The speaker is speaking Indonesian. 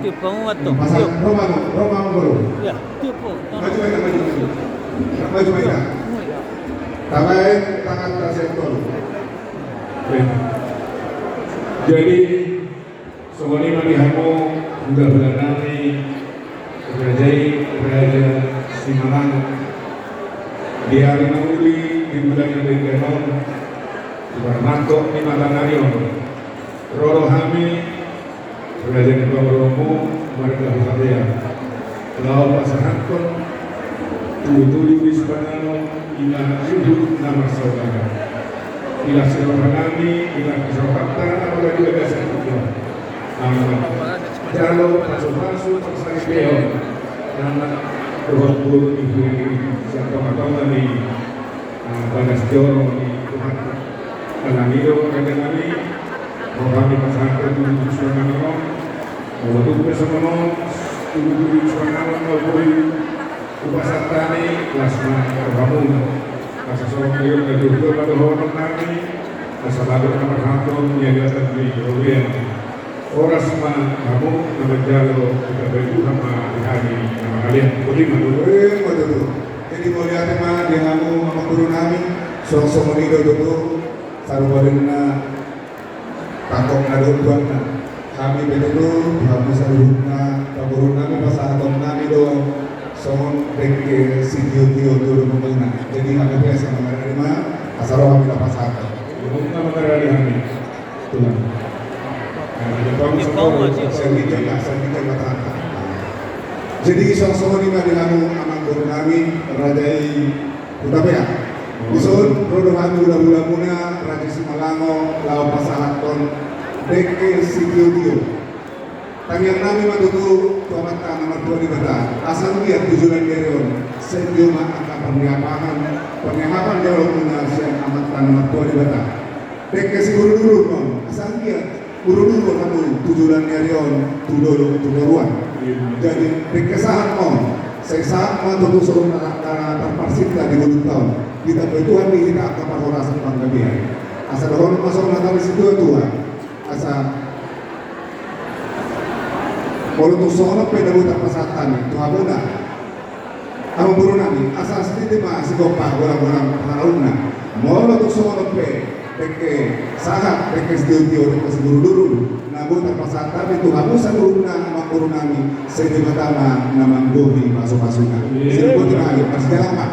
Tiup kamu tuh. Pasangan Roma baru. Ya, tiup po. Maju mereka, maju. Maju mereka. Tangan tangan transektor. Jadi semua ini hamu sudah berani berjai Raja Simalang di hari Mauli di bulan yang berkenon Subarmanto di Matanarion Roro Hami Raja Kepabromo Marga Husabea Lau Pasahankon Tujuh Wispanano Ina Yudhu Nama Saudara Ila Sirohanami Ila Kisropata Apalagi juga dasar itu Jalo masuk-masuk tersari peon Nama Rohul Ibu Siapa matang di Bagas Joro di Tuhan Kalamiro Kadangani Rohami Pasahankon Tujuh Suanano Waduh Bersama Tujuh Suanano Waduh Upasatani Lasma Rohamun Asa Sorong Rio Kedua Pada Hormat Nami Asa Lalu Nama Hantum Yang Datang di Rohien Oras ma kamu nama jalo kita berdua sama hari nama kalian boleh dulu. Jadi mau lihat ma dia kamu sama guru nami sosok menido dulu sarubarina takok nado buatna kami betul kamu saruna guru nami pasahaton nami do son reke sidio dulu mengenai. Jadi kami biasa menerima asal kami dapat pasahaton. Bukan menerima kami Tuhan. Jadi sama-sama ini dengan anak guru kami Rajai Utapea Usun Rodo Hantu Udah Muna Raja Simalango Lau Pasahaton Deke Sikio Tanyang nami matutu Tuamata nomor 2 di Bata Asal lihat tujuan Derion Sejumlah angka Penyahapan Jalur Muna Siang Amatan nomor 2 di Bata Deke Sikuru dulu Asal lihat Uru-uru kamu tujuan Nerion Tudoruan jadi berkesahan saya saat mantu suruh karena terparsita di gunung tahun kita bertuhan di kita akan perhorasan panggabian asal orang masuk natal di situ Tuhan asal kalau untuk seorang pedagang pasatan Tuhan muda kamu buru nami asal sedikit masih gopah orang-orang pengaruna mau untuk seorang sahat sedio seburu dulu namun terpasatan itu kamu saguruna nama guru nami sedemata nama gohi masuk-masuknya. Sebut lagi masih jalan Pak.